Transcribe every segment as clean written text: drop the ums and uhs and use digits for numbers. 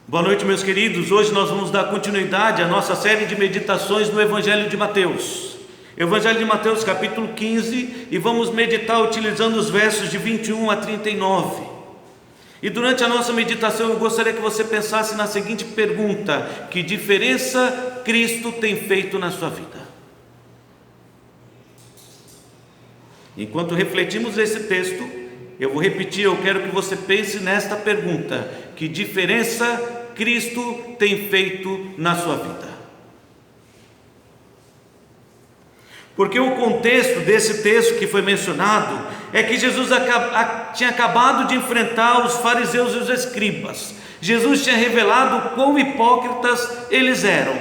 Boa noite, meus queridos. Hoje nós vamos dar continuidade à nossa série de meditações no Evangelho de Mateus. Evangelho de Mateus, capítulo 15, e vamos meditar utilizando os versos de 21 a 39. E durante a nossa meditação eu gostaria que você pensasse na seguinte pergunta: que diferença Cristo tem feito na sua vida? Enquanto refletimos esse texto, eu vou repetir, eu quero que você pense nesta pergunta: que diferença Cristo tem feito na sua vida? Porque o contexto desse texto que foi mencionado é que Jesus tinha acabado de enfrentar os fariseus e os escribas. Jesus tinha revelado quão hipócritas eles eram.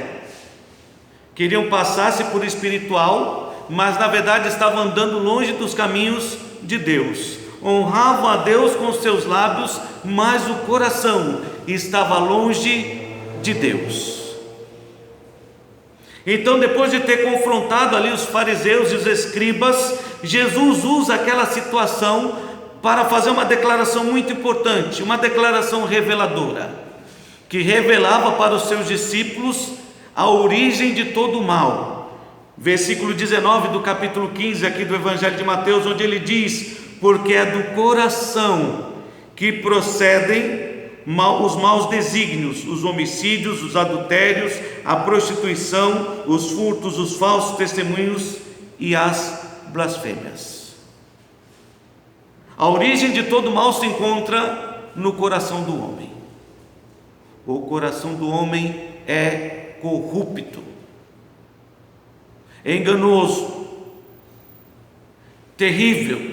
Queriam passar-se por espiritual, mas na verdade estavam andando longe dos caminhos de Deus. Honravam a Deus com os seus lábios, mas o coração estava longe de Deus. Então, depois de ter confrontado ali os fariseus e os escribas, Jesus usa aquela situação para fazer uma declaração muito importante, uma declaração reveladora, que revelava para os seus discípulos a origem de todo o mal. Versículo 19 do capítulo 15 aqui do Evangelho de Mateus, onde ele diz: porque é do coração que procedem os maus desígnios, os homicídios, os adultérios, a prostituição, os furtos, os falsos testemunhos e as blasfêmias. A origem de todo mal se encontra no coração do homem. O coração do homem é corrupto, é enganoso, terrível,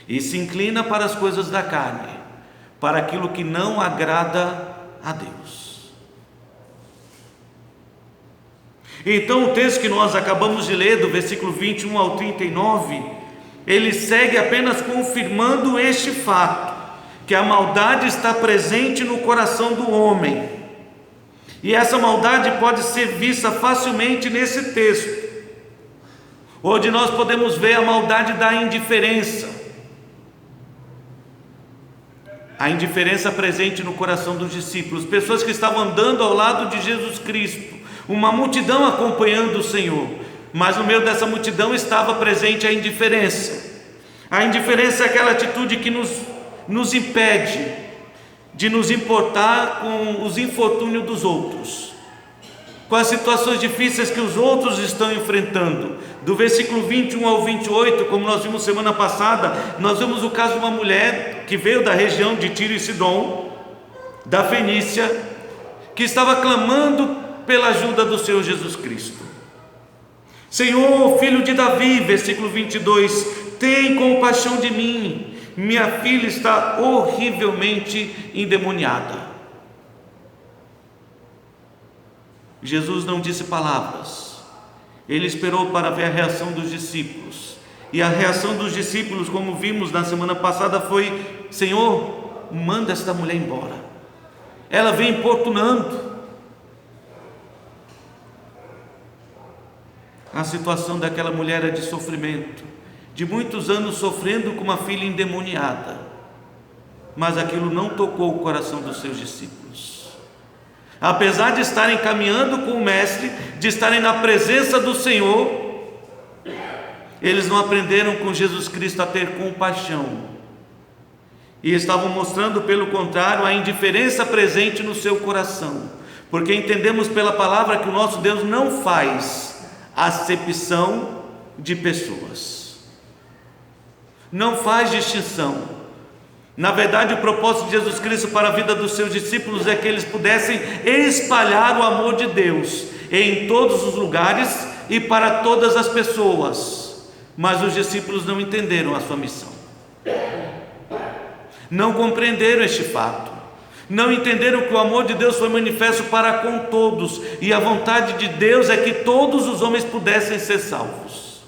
e se inclina para as coisas da carne, para aquilo que não agrada a Deus. Então o texto que nós acabamos de ler, do versículo 21 ao 39, ele segue apenas confirmando este fato, que a maldade está presente no coração do homem, e essa maldade pode ser vista facilmente nesse texto, onde nós podemos ver a maldade da indiferença. A indiferença presente no coração dos discípulos, pessoas que estavam andando ao lado de Jesus Cristo, uma multidão acompanhando o Senhor, mas no meio dessa multidão estava presente a indiferença. A indiferença é aquela atitude que nos impede de nos importar com os infortúnios dos outros, com as situações difíceis que os outros estão enfrentando. Do versículo 21 ao 28, como nós vimos semana passada, nós vemos o caso de uma mulher que veio da região de Tiro e Sidom, da Fenícia, que estava clamando pela ajuda do Senhor Jesus Cristo. Senhor, filho de Davi, versículo 22, tem compaixão de mim, minha filha está horrivelmente endemoniada. Jesus não disse palavras, ele esperou para ver a reação dos discípulos, e a reação dos discípulos, como vimos na semana passada, foi: Senhor, manda esta mulher embora, ela vem importunando. A situação daquela mulher era de sofrimento, de muitos anos sofrendo com uma filha endemoniada, mas aquilo não tocou o coração dos seus discípulos. Apesar de estarem caminhando com o Mestre, de estarem na presença do Senhor, eles não aprenderam com Jesus Cristo a ter compaixão, e estavam mostrando, pelo contrário, a indiferença presente no seu coração, porque entendemos pela palavra que o nosso Deus não faz acepção de pessoas, não faz distinção. Na verdade, o propósito de Jesus Cristo para a vida dos seus discípulos é que eles pudessem espalhar o amor de Deus em todos os lugares e para todas as pessoas, mas os discípulos não entenderam a sua missão, não compreenderam este fato, não entenderam que o amor de Deus foi manifesto para com todos, e a vontade de Deus é que todos os homens pudessem ser salvos.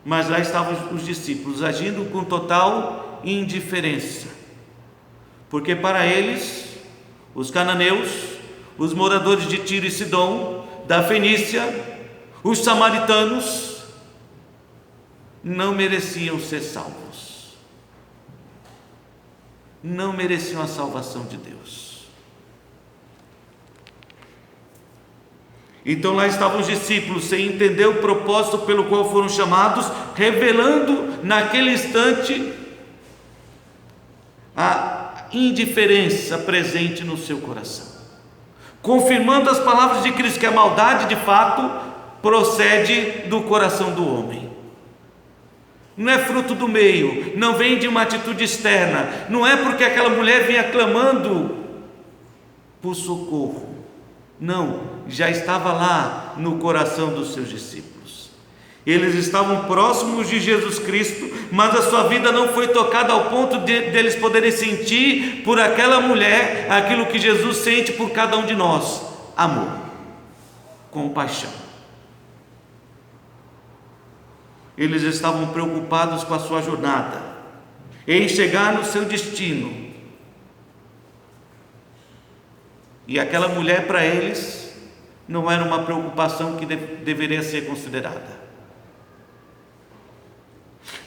Mas lá estavam os discípulos agindo com total indiferença, porque para eles, os cananeus, os moradores de Tiro e Sidom, da Fenícia, os samaritanos, não mereciam ser salvos. não mereciam a salvação de Deus. Então lá estavam os discípulos sem entender o propósito pelo qual foram chamados, revelando naquele instante a indiferença presente no seu coração, confirmando as palavras de Cristo, que a maldade de fato procede do coração do homem, não é fruto do meio, não vem de uma atitude externa, não é porque aquela mulher vinha clamando por socorro, não, já estava lá no coração dos seus discípulos. Eles estavam próximos de Jesus Cristo, mas a sua vida não foi tocada ao ponto de eles poderem sentir por aquela mulher aquilo que Jesus sente por cada um de nós: amor, compaixão. Eles estavam preocupados com a sua jornada, em chegar no seu destino. E aquela mulher, para eles, não era uma preocupação que deveria ser considerada.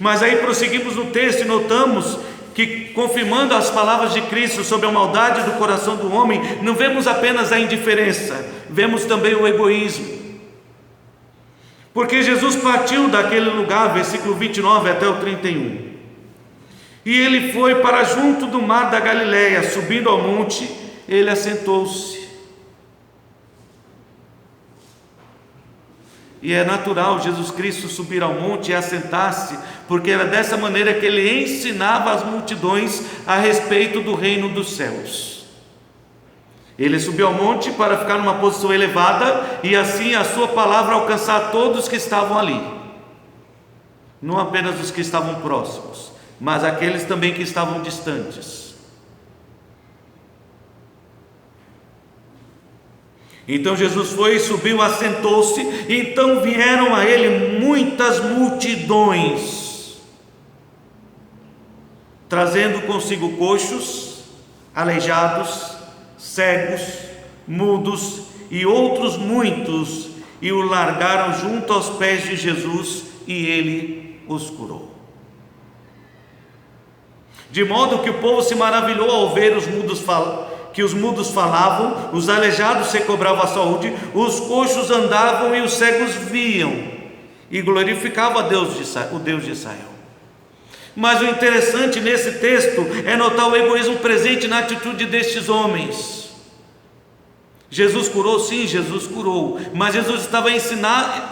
Mas aí prosseguimos no texto e notamos que, confirmando as palavras de Cristo sobre a maldade do coração do homem, não vemos apenas a indiferença, vemos também o egoísmo. Porque Jesus partiu daquele lugar, versículo 29 até o 31, e ele foi para junto do mar da Galileia, subindo ao monte, ele assentou-se. E é natural Jesus Cristo subir ao monte e assentar-se, porque era dessa maneira que ele ensinava as multidões a respeito do reino dos céus. Ele subiu ao monte para ficar numa posição elevada e assim a sua palavra alcançar todos que estavam ali, não apenas os que estavam próximos, mas aqueles também que estavam distantes. Então Jesus foi, subiu, assentou-se, então vieram a ele muitas multidões, trazendo consigo coxos, aleijados, cegos, mudos e outros muitos, e o largaram junto aos pés de Jesus, e ele os curou. De modo que o povo se maravilhou ao ver que os mudos falavam, os aleijados se recobravam a saúde, os coxos andavam e os cegos viam, e glorificavam a Deus, o Deus de Israel. Mas o interessante nesse texto é notar o egoísmo presente na atitude destes homens. Jesus curou, sim, Jesus curou, mas Jesus estava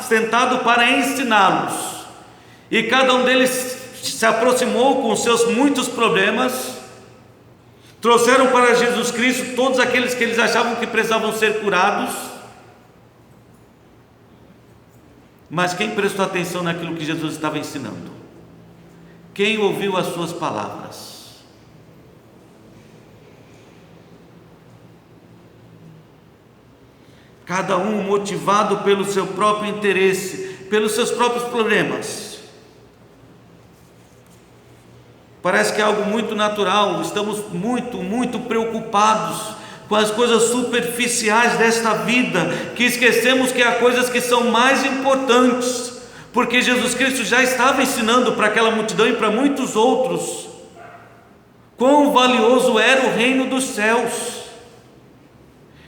sentado para ensiná-los, e cada um deles se aproximou com seus muitos problemas, trouxeram para Jesus Cristo todos aqueles que eles achavam que precisavam ser curados, mas quem prestou atenção naquilo que Jesus estava ensinando? Quem ouviu as suas palavras? Cada um motivado pelo seu próprio interesse, pelos seus próprios problemas. Parece que é algo muito natural, estamos muito preocupados com as coisas superficiais desta vida, que esquecemos que há coisas que são mais importantes, porque Jesus Cristo já estava ensinando para aquela multidão e para muitos outros quão valioso era o reino dos céus.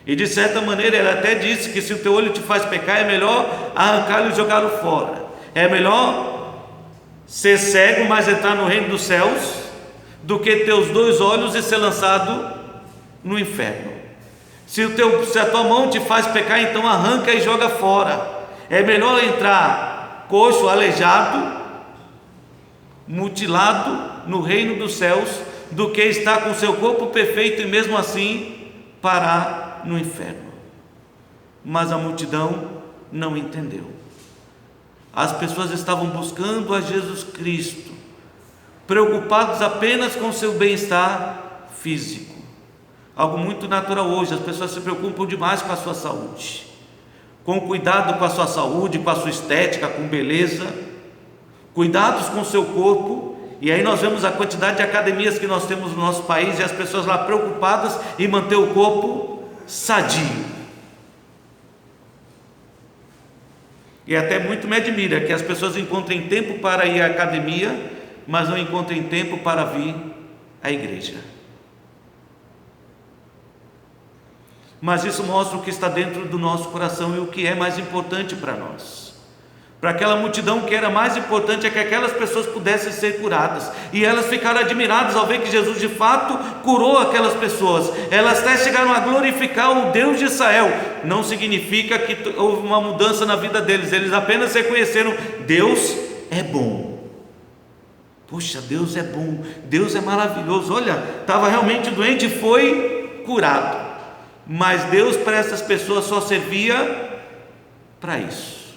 E de certa maneira ele até disse que se o teu olho te faz pecar, é melhor arrancá-lo e jogá-lo fora. É melhor ser cego, mas entrar no reino dos céus, do que ter os dois olhos e ser lançado no inferno. Se a tua mão te faz pecar, então arranca e joga fora. É melhor entrar coxo, aleijado, mutilado no reino dos céus, do que estar com seu corpo perfeito e mesmo assim parar no inferno. Mas a multidão não entendeu. As pessoas estavam buscando a Jesus Cristo, preocupados apenas com seu bem-estar físico, algo muito natural hoje. As pessoas se preocupam demais com a sua saúde, com cuidado com a sua saúde, com a sua estética, com beleza, cuidados com o seu corpo. E aí nós vemos a quantidade de academias que nós temos no nosso país, e as pessoas lá preocupadas em manter o corpo sadio. E até muito me admira que as pessoas encontrem tempo para ir à academia, mas não encontrem tempo para vir à igreja. mas isso mostra o que está dentro do nosso coração e o que é mais importante para nós. Para aquela multidão, o que era mais importante é que aquelas pessoas pudessem ser curadas, e elas ficaram admiradas ao ver que Jesus de fato curou aquelas pessoas. Elas até chegaram a glorificar o Deus de Israel. Não significa que houve uma mudança na vida deles, eles apenas reconheceram: Deus é bom. Poxa, Deus é bom, Deus é maravilhoso. Olha, estava realmente doente e foi curado. Mas Deus para essas pessoas só servia para isso,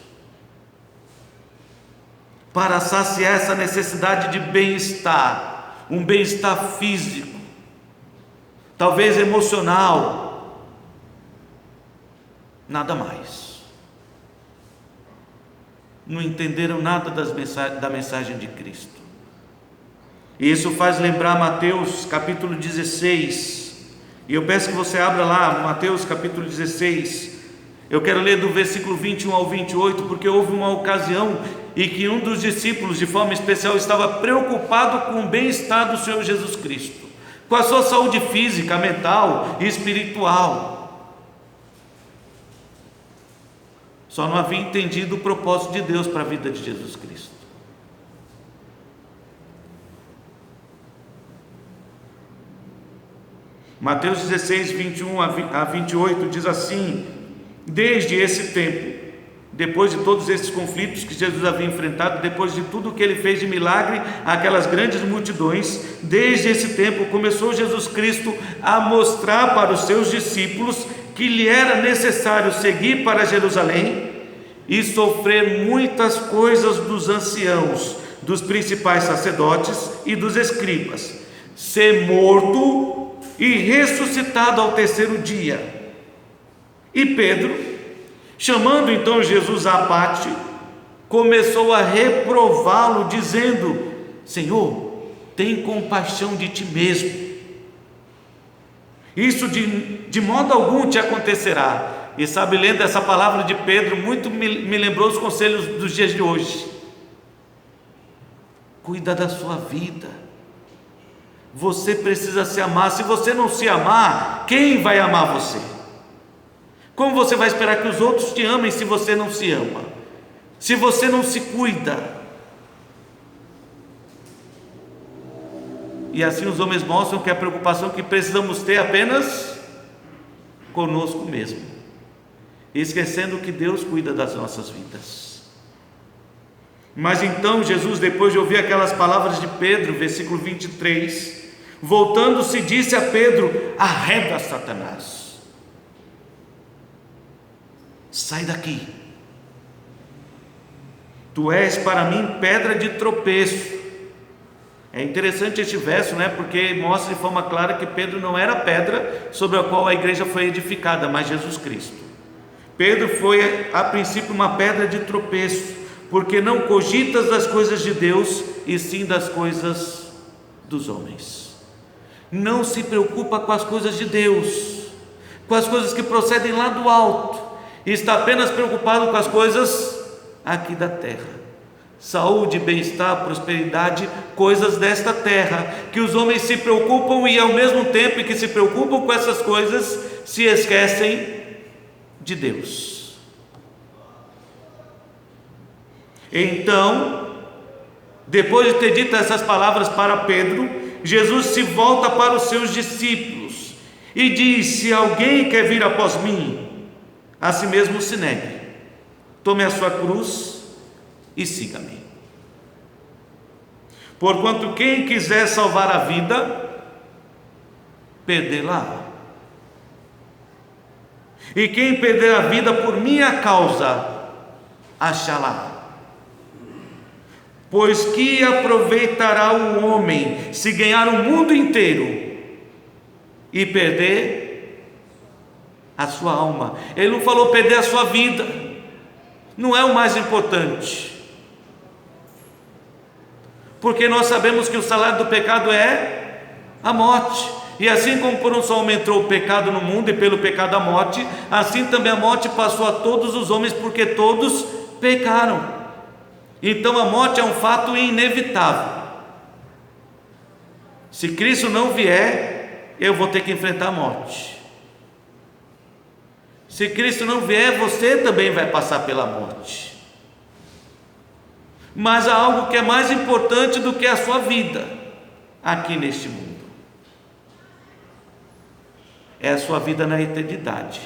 para saciar essa necessidade de bem-estar, um bem-estar físico, talvez emocional, nada mais. Não entenderam nada da mensagem de Cristo. E isso faz lembrar Mateus capítulo 16, e eu peço que você abra lá, Mateus capítulo 16, eu quero ler do versículo 21 ao 28, porque houve uma ocasião em que um dos discípulos, de forma especial, estava preocupado com o bem-estar do Senhor Jesus Cristo, com a sua saúde física, mental e espiritual. Só não havia entendido o propósito de Deus para a vida de Jesus Cristo. Mateus 16, 21 a 28 diz assim: desde esse tempo, depois de todos esses conflitos que Jesus havia enfrentado, depois de tudo que ele fez de milagre àquelas grandes multidões, desde esse tempo começou Jesus Cristo a mostrar para os seus discípulos que lhe era necessário seguir para Jerusalém e sofrer muitas coisas dos anciãos, dos principais sacerdotes e dos escribas, ser morto e ressuscitado ao terceiro dia. E Pedro, chamando então Jesus à parte, começou a reprová-lo, dizendo: Senhor, tem compaixão de ti mesmo. Isso de modo algum te acontecerá. E sabe, lendo essa palavra de Pedro, muito me lembrou os conselhos dos dias de hoje. Cuida da sua vida. Você precisa se amar. Se você não se amar, quem vai amar você? Como você vai esperar que os outros te amem se você não se ama? Se você não se cuida? E assim os homens mostram que a preocupação que precisamos ter apenas conosco mesmo, esquecendo que Deus cuida das nossas vidas. Mas então Jesus, depois de ouvir aquelas palavras de Pedro, versículo 23, voltando-se, disse a Pedro: arreda, Satanás, sai daqui, tu és para mim pedra de tropeço. É interessante este verso, porque mostra de forma clara que Pedro não era a pedra sobre a qual a igreja foi edificada, mas Jesus Cristo. Pedro foi a princípio uma pedra de tropeço, porque não cogitas das coisas de Deus, e sim das coisas dos homens. Não se preocupa com as coisas de Deus, com as coisas que procedem lá do alto, e está apenas preocupado com as coisas aqui da terra. Saúde, bem-estar, prosperidade, coisas desta terra, que os homens se preocupam, e ao mesmo tempo que se preocupam com essas coisas, se esquecem de Deus. Então, depois de ter dito essas palavras para Pedro, Jesus se volta para os seus discípulos e diz: se alguém quer vir após mim, a si mesmo se negue, tome a sua cruz e siga-me. Porquanto quem quiser salvar a vida, perdê-la. E quem perder a vida por minha causa, achá-la. Pois que aproveitará o homem se ganhar o mundo inteiro e perder a sua alma? Ele não falou perder a sua vida, não é o mais importante, porque nós sabemos que o salário do pecado é a morte. E assim como por um só homem entrou o pecado no mundo, e pelo pecado a morte, assim também a morte passou a todos os homens, porque todos pecaram. Então a morte é um fato inevitável. Se Cristo não vier, eu vou ter que enfrentar a morte. Se Cristo não vier, você também vai passar pela morte. Mas há algo que é mais importante do que a sua vida aqui neste mundo. É a sua vida na eternidade.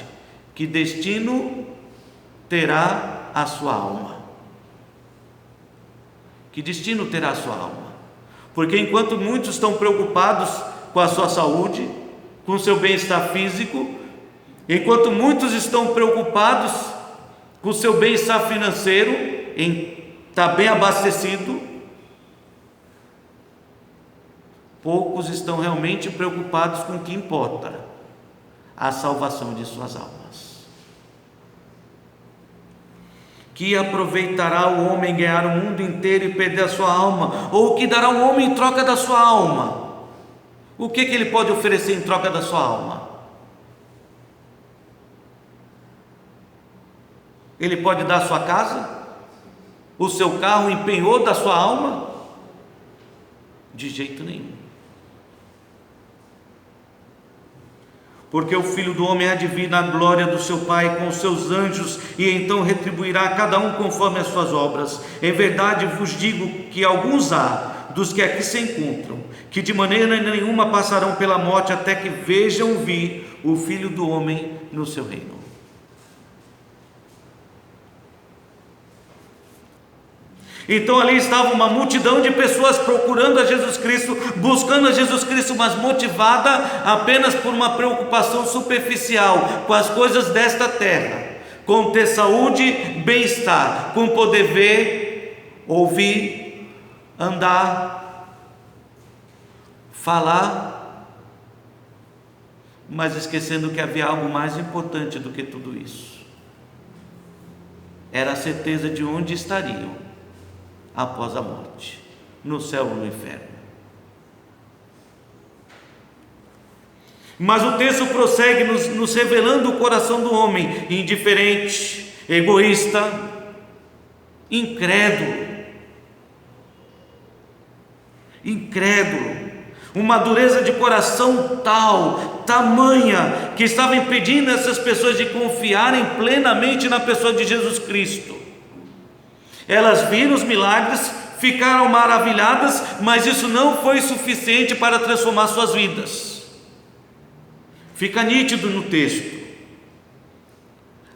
Que destino terá a sua alma? Que destino terá a sua alma? Porque enquanto muitos estão preocupados com a sua saúde, com o seu bem-estar físico, enquanto muitos estão preocupados com o seu bem-estar financeiro, em estar bem abastecido, poucos estão realmente preocupados com o que importa: a salvação de suas almas. Que aproveitará o homem ganhar o mundo inteiro e perder a sua alma? Ou o que dará o homem em troca da sua alma? O que ele pode oferecer em troca da sua alma? Ele pode dar a sua casa? O seu carro empenhou da sua alma? De jeito nenhum. Porque o Filho do Homem há de vir na glória do seu Pai com os seus anjos, e então retribuirá a cada um conforme as suas obras. Em verdade vos digo que alguns há dos que aqui se encontram, que de maneira nenhuma passarão pela morte até que vejam vir o Filho do Homem no seu reino. Então ali estava uma multidão de pessoas procurando a Jesus Cristo, buscando a Jesus Cristo, mas motivada apenas por uma preocupação superficial com as coisas desta terra, com ter saúde, bem-estar, com poder ver, ouvir, andar, falar, mas esquecendo que havia algo mais importante do que tudo isso. Era a certeza de onde estariam após a morte, no céu ou no inferno. Mas o texto prossegue nos revelando o coração do homem: indiferente, egoísta, incrédulo, uma dureza de coração tamanha, que estava impedindo essas pessoas de confiarem plenamente na pessoa de Jesus Cristo. Elas viram os milagres, ficaram maravilhadas, mas isso não foi suficiente para transformar suas vidas. Fica nítido no texto,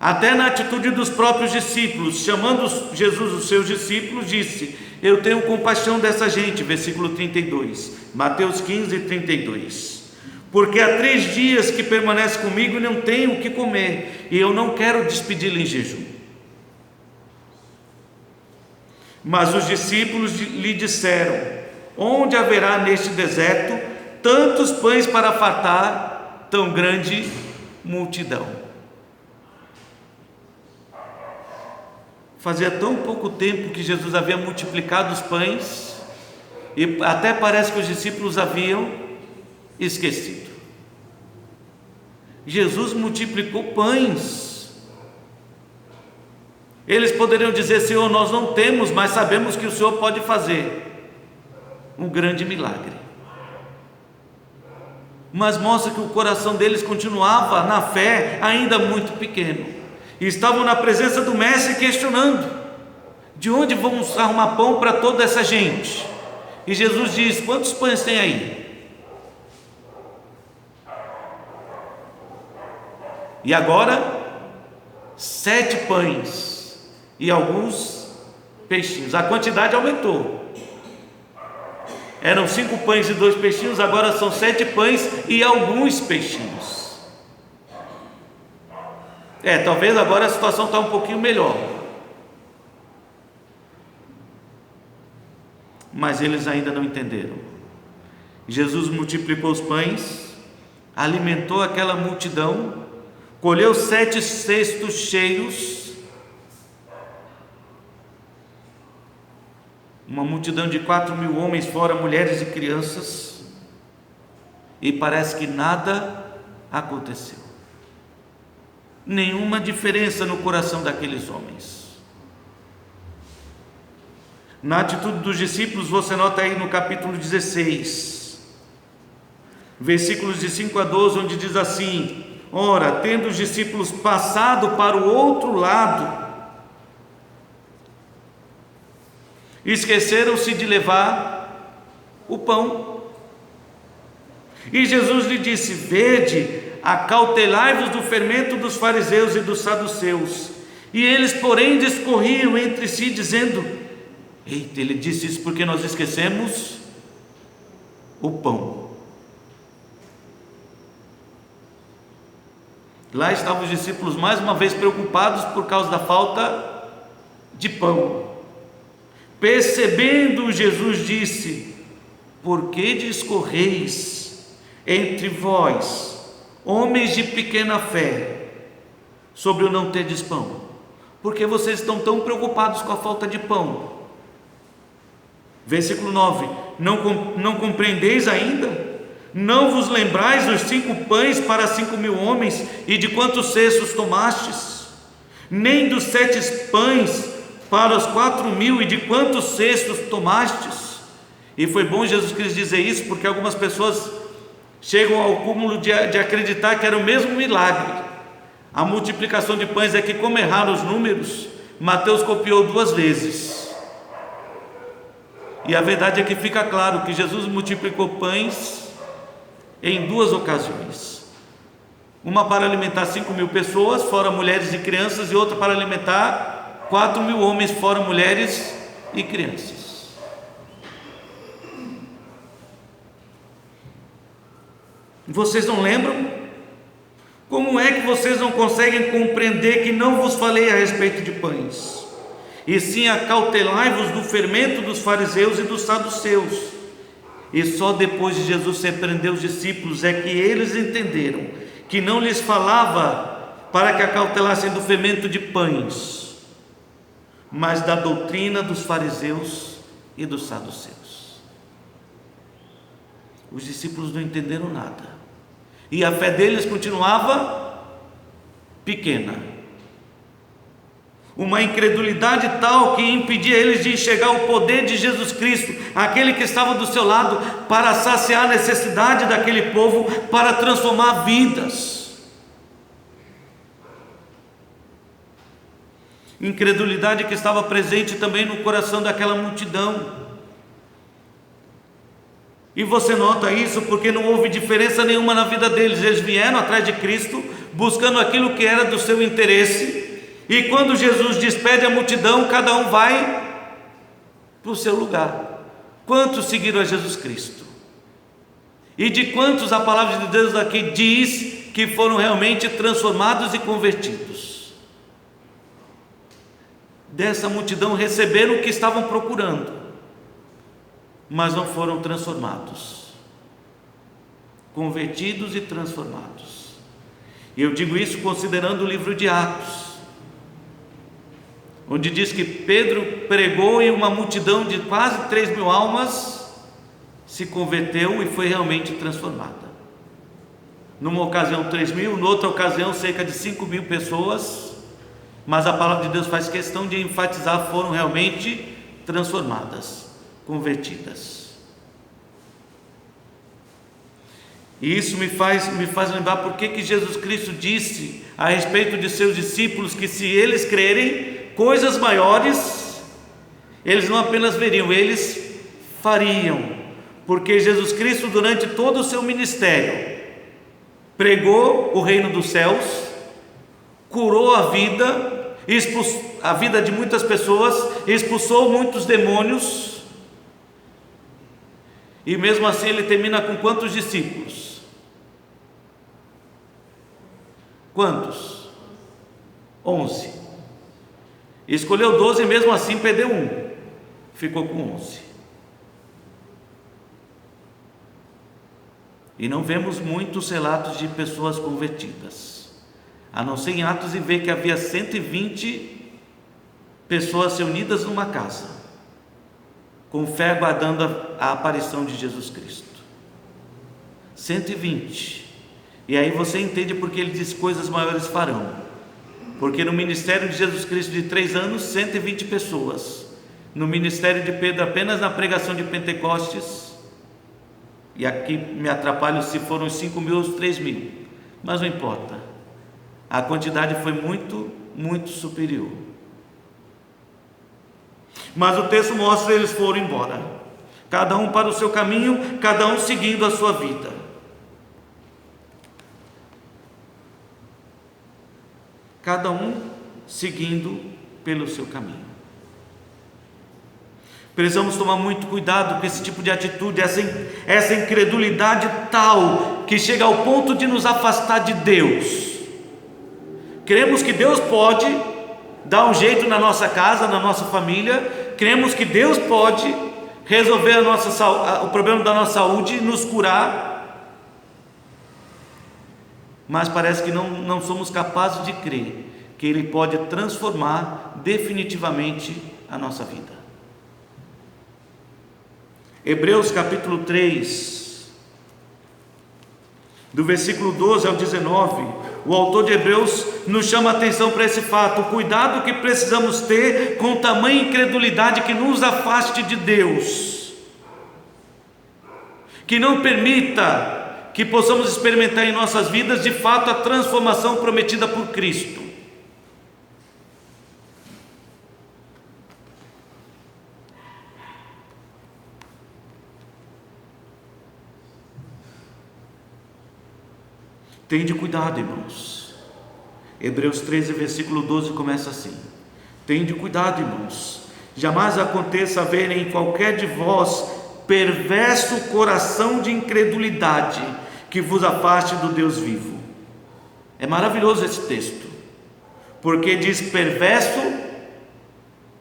até na atitude dos próprios discípulos. Chamando Jesus os seus discípulos, disse: eu tenho compaixão dessa gente, versículo 32, Mateus 15, 32. Porque há 3 dias que permanece comigo e não tenho o que comer, e eu não quero despedi-lo em jejum. Mas os discípulos lhe disseram: onde haverá neste deserto tantos pães para fartar tão grande multidão? Fazia tão pouco tempo que Jesus havia multiplicado os pães, e até parece que os discípulos haviam esquecido. Jesus multiplicou pães. Eles poderiam dizer: Senhor, nós não temos, mas sabemos que o Senhor pode fazer um grande milagre. Mas mostra que o coração deles continuava na fé ainda muito pequeno, e estavam na presença do mestre questionando: de onde vamos arrumar pão para toda essa gente? E Jesus diz: quantos pães tem aí? E agora 7 pães e alguns peixinhos. A quantidade aumentou. Eram 5 pães e 2 peixinhos, agora são 7 pães e alguns peixinhos. Talvez agora a situação está um pouquinho melhor. Mas eles ainda não entenderam. Jesus multiplicou os pães, alimentou aquela multidão, colheu 7 cestos cheios, uma multidão de 4.000 homens, fora mulheres e crianças, e parece que nada aconteceu. Nenhuma diferença no coração daqueles homens. Na atitude dos discípulos, você nota aí no capítulo 16, versículos de 5 a 12, onde diz assim: Ora, tendo os discípulos passado para o outro lado, esqueceram-se de levar o pão. E Jesus lhe disse: vede, acautelai-vos do fermento dos fariseus e dos saduceus. E eles, porém, discorriam entre si, dizendo: eita, ele disse isso porque nós esquecemos o pão. Lá estavam os discípulos mais uma vez preocupados por causa da falta de pão. Percebendo, Jesus disse: por que discorreis entre vós, homens de pequena fé, sobre o não terdes pão? Porque vocês estão tão preocupados com a falta de pão? Versículo 9: não compreendeis ainda? Não vos lembrais dos 5 pães para 5.000 homens, e de quantos cestos tomastes? Nem dos 7 pães para os 4.000, e de quantos cestos tomastes? E foi bom Jesus Cristo dizer isso, porque algumas pessoas chegam ao cúmulo de acreditar que era o mesmo milagre. A multiplicação de pães é que, como erraram os números, Mateus copiou 2 vezes. E a verdade é que fica claro que Jesus multiplicou pães em 2 ocasiões. Uma para alimentar 5.000 pessoas, fora mulheres e crianças, e outra para alimentar 4.000 homens, fora mulheres e crianças. Vocês não lembram? Como é que vocês não conseguem compreender que não vos falei a respeito de pães, e sim acautelai-vos do fermento dos fariseus e dos saduceus? E só depois de Jesus repreender os discípulos é que eles entenderam que não lhes falava para que acautelassem do fermento de pães, mas da doutrina dos fariseus e dos saduceus. Os discípulos não entenderam nada, e a fé deles continuava pequena. Uma incredulidade tal que impedia eles de enxergar o poder de Jesus Cristo, aquele que estava do seu lado para saciar a necessidade daquele povo, para transformar vidas. Incredulidade que estava presente também no coração daquela multidão. E você nota isso porque não houve diferença nenhuma na vida deles. Eles vieram atrás de Cristo, buscando aquilo que era do seu interesse. E quando Jesus despede a multidão, cada um vai para o seu lugar. Quantos seguiram a Jesus Cristo? E de quantos a palavra de Deus aqui diz que foram realmente transformados e convertidos? Dessa multidão receberam o que estavam procurando, mas não foram transformados, convertidos e transformados. E eu digo isso considerando o livro de Atos, onde diz que Pedro pregou e uma multidão de quase 3.000 almas se converteu e foi realmente transformada. Numa ocasião 3.000, noutra ocasião cerca de 5.000 pessoas, mas a palavra de Deus faz questão de enfatizar, foram realmente transformadas, convertidas. E isso me faz lembrar por que Jesus Cristo disse a respeito de seus discípulos que se eles crerem, coisas maiores eles não apenas veriam, eles fariam. Porque Jesus Cristo, durante todo o seu ministério, pregou o reino dos céus, curou a vida de muitas pessoas, expulsou muitos demônios, e mesmo assim ele termina com quantos discípulos? Quantos? 11. Escolheu 12 e mesmo assim perdeu um, ficou com 11. E não vemos muitos relatos de pessoas convertidas, a não ser em Atos, e ver que havia 120 pessoas reunidas numa casa, com fé aguardando a aparição de Jesus Cristo. 120. E aí você entende porque ele diz: coisas maiores farão. Porque no ministério de Jesus Cristo de 3 anos, 120 pessoas. No ministério de Pedro, apenas na pregação de Pentecostes, e aqui me atrapalho se foram os 5.000 ou os 3.000, Mas não importa, a quantidade foi muito, muito superior. Mas o texto mostra que eles foram embora, cada um para o seu caminho, cada um seguindo a sua vida. Cada um seguindo pelo seu caminho. Precisamos tomar muito cuidado com esse tipo de atitude, essa incredulidade tal que chega ao ponto de nos afastar de Deus. Cremos que Deus pode dar um jeito na nossa casa, na nossa família. Cremos que Deus pode resolver o problema da nossa saúde, nos curar. Mas parece que não somos capazes de crer que Ele pode transformar definitivamente a nossa vida. Hebreus capítulo 3, do versículo 12 ao 19, o autor de Hebreus nos chama a atenção para esse fato: o cuidado que precisamos ter com tamanha incredulidade que nos afaste de Deus, que não permita que possamos experimentar em nossas vidas de fato a transformação prometida por Cristo. Tende cuidado, irmãos. Hebreus 13, versículo 12 começa assim: tende cuidado, irmãos, jamais aconteça haver em qualquer de vós perverso coração de incredulidade que vos afaste do Deus vivo. É maravilhoso esse texto, porque diz perverso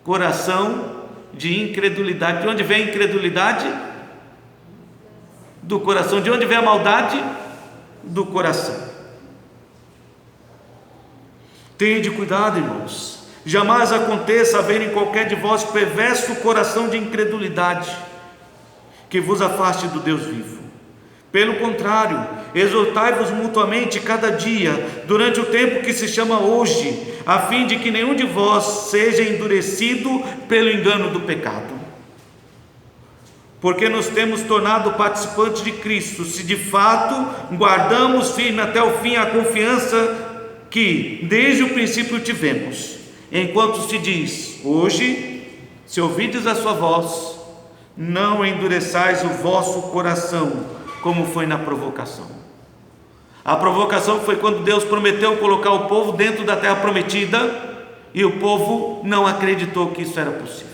coração de incredulidade. De onde vem a incredulidade? Do coração. De onde vem a maldade? Do coração. Tende cuidado, irmãos, jamais aconteça haver em qualquer de vós perverso coração de incredulidade que vos afaste do Deus vivo. Pelo contrário, exortai-vos mutuamente cada dia, durante o tempo que se chama hoje, a fim de que nenhum de vós seja endurecido pelo engano do pecado. Porque nos temos tornado participantes de Cristo, se de fato guardamos firme até o fim a confiança que desde o princípio tivemos. Enquanto se diz: hoje, se ouvides a sua voz, não endureçais o vosso coração, como foi na provocação. A provocação foi quando Deus prometeu colocar o povo dentro da terra prometida, e o povo não acreditou que isso era possível.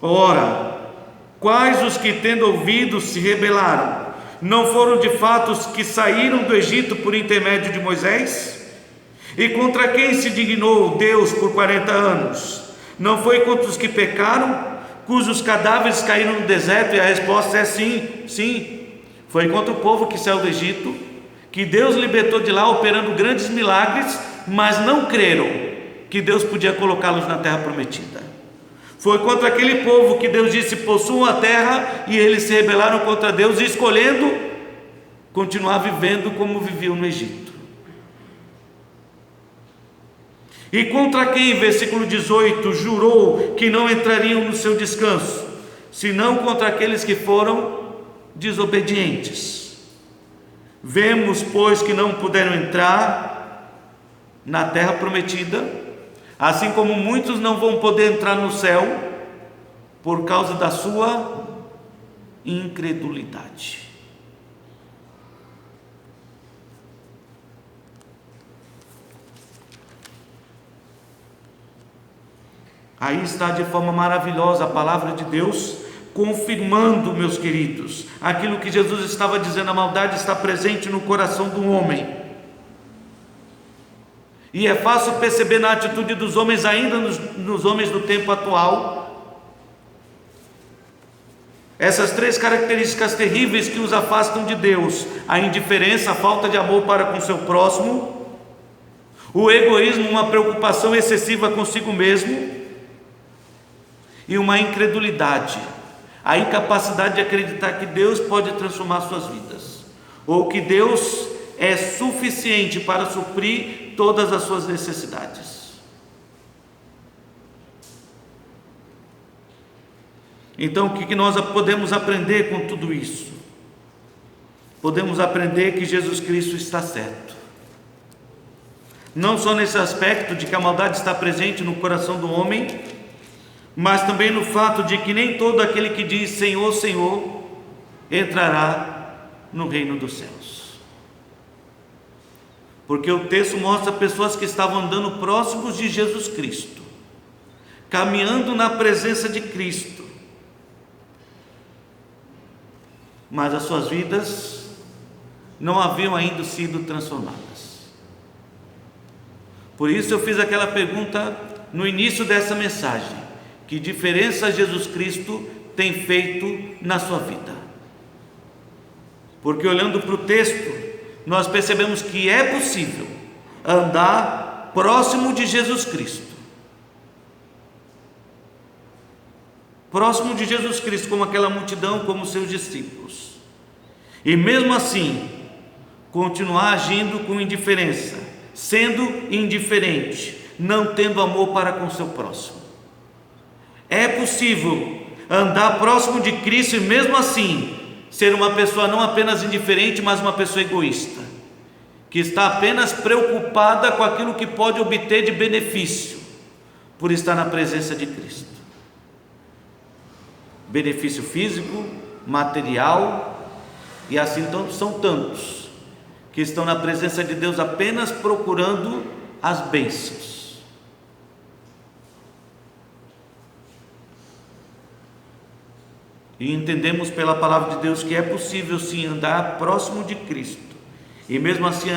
Ora, quais os que tendo ouvido se rebelaram? Não foram de fato os que saíram do Egito por intermédio de Moisés? E contra quem se dignou Deus por 40 anos? Não foi contra os que pecaram, cujos cadáveres caíram no deserto? E a resposta é sim, sim. Foi contra o povo que saiu do Egito, que Deus libertou de lá operando grandes milagres, mas não creram que Deus podia colocá-los na terra prometida. Foi contra aquele povo que Deus disse: possuam a terra, e eles se rebelaram contra Deus, escolhendo continuar vivendo como viviam no Egito. E contra quem, versículo 18, jurou que não entrariam no seu descanso, senão contra aqueles que foram desobedientes. Vemos, pois, que não puderam entrar na terra prometida, assim como muitos não vão poder entrar no céu por causa da sua incredulidade. Aí está de forma maravilhosa a palavra de Deus, confirmando, meus queridos, aquilo que Jesus estava dizendo: a maldade está presente no coração do homem. E é fácil perceber na atitude dos homens, ainda nos homens do tempo atual, essas três características terríveis que os afastam de Deus: a indiferença, a falta de amor para com seu próximo, o egoísmo, uma preocupação excessiva consigo mesmo, e uma incredulidade, a incapacidade de acreditar que Deus pode transformar suas vidas, ou que Deus é suficiente para suprir todas as suas necessidades. Então, o que nós podemos aprender com tudo isso? podemos aprender que Jesus Cristo está certo. Não só nesse aspecto de que a maldade está presente no coração do homem, mas também no fato de que nem todo aquele que diz Senhor, Senhor, entrará no reino dos céus. Porque o texto mostra pessoas que estavam andando próximos de Jesus Cristo, caminhando na presença de Cristo, mas as suas vidas não haviam ainda sido transformadas. Por isso eu fiz aquela pergunta no início dessa mensagem: que diferença Jesus Cristo tem feito na sua vida? Porque olhando para o texto, nós percebemos que é possível andar próximo de Jesus Cristo. Próximo de Jesus Cristo, como aquela multidão, como seus discípulos. E mesmo assim, continuar agindo com indiferença, sendo indiferente, não tendo amor para com o seu próximo. É possível andar próximo de Cristo e mesmo assim ser uma pessoa não apenas indiferente, mas uma pessoa egoísta, que está apenas preocupada com aquilo que pode obter de benefício por estar na presença de Cristo. Benefício físico, material, e assim são tantos que estão na presença de Deus apenas procurando as bênçãos. E entendemos pela palavra de Deus que é possível sim andar próximo de Cristo e mesmo assim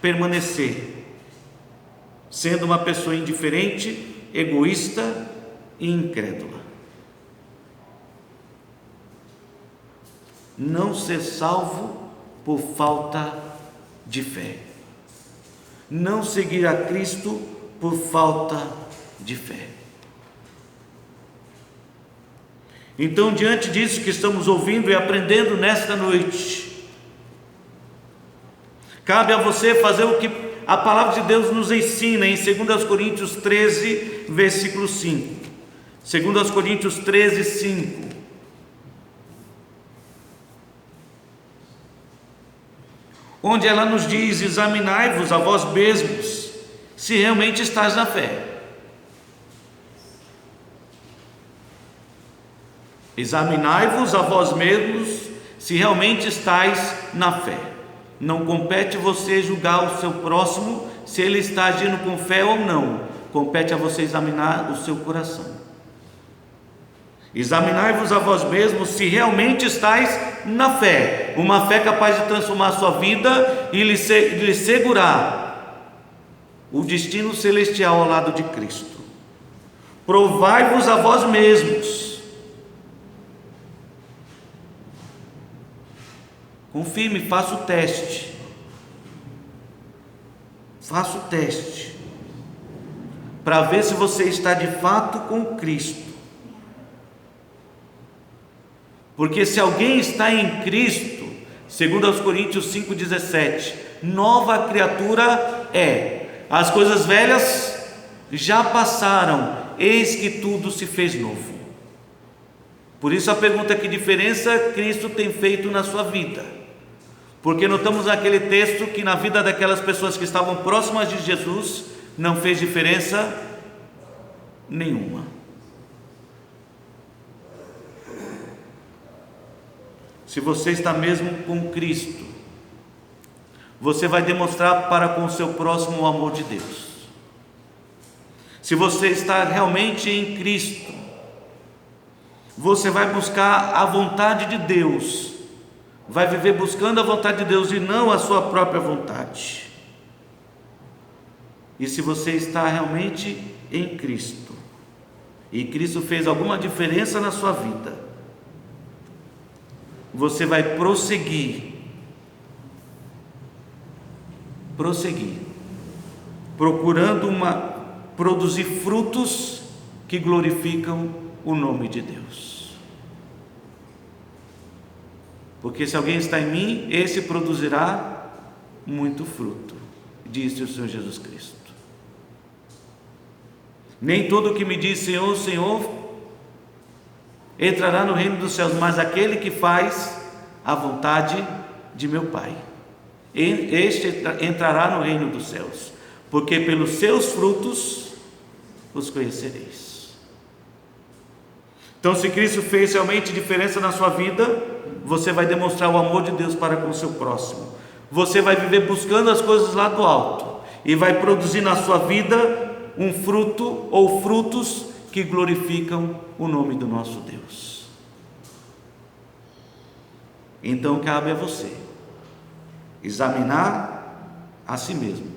permanecer sendo uma pessoa indiferente, egoísta e incrédula. Não ser salvo por falta de fé. Não seguir a Cristo por falta de fé. Então, diante disso que estamos ouvindo e aprendendo nesta noite, cabe a você fazer o que a palavra de Deus nos ensina em 2 Coríntios 13, versículo 5. 2 Coríntios 13, 5. Onde ela nos diz: examinai-vos a vós mesmos, se realmente estáis na fé. Examinai-vos a vós mesmos, se realmente estáis na fé. Não compete você julgar o seu próximo, se ele está agindo com fé ou não. Compete a você examinar o seu coração. Examinai-vos a vós mesmos, se realmente estáis na fé. Uma fé capaz de transformar a sua vida e lhe segurar o destino celestial ao lado de Cristo. Provai-vos a vós mesmos. Confirme, faça o teste. Faça o teste para ver se você está de fato com Cristo. Porque se alguém está em Cristo, segundo aos Coríntios 5,17, nova criatura é. As coisas velhas já passaram, eis que tudo se fez novo. Por isso a pergunta é: que diferença Cristo tem feito na sua vida? Porque notamos naquele texto que na vida daquelas pessoas que estavam próximas de Jesus não fez diferença nenhuma. Se você está mesmo com Cristo, você vai demonstrar para com o seu próximo o amor de Deus. Se você está realmente em Cristo, você vai buscar a vontade de Deus, vai viver buscando a vontade de Deus e não a sua própria vontade. E se você está realmente em Cristo, e Cristo fez alguma diferença na sua vida, você vai prosseguir, procurando produzir frutos que glorificam o nome de Deus. Porque se alguém está em mim, esse produzirá muito fruto, disse o Senhor Jesus Cristo. Nem todo que me diz Senhor, Senhor, entrará no reino dos céus, mas aquele que faz a vontade de meu Pai. Este entrará no reino dos céus, porque pelos seus frutos os conhecereis. Então, se Cristo fez realmente diferença na sua vida, você vai demonstrar o amor de Deus para com o seu próximo. Você vai viver buscando as coisas lá do alto e vai produzir na sua vida um fruto ou frutos que glorificam o nome do nosso Deus. Então cabe a você examinar a si mesmo,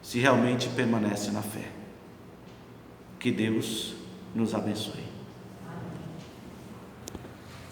se realmente permanece na fé. Que Deus nos abençoe.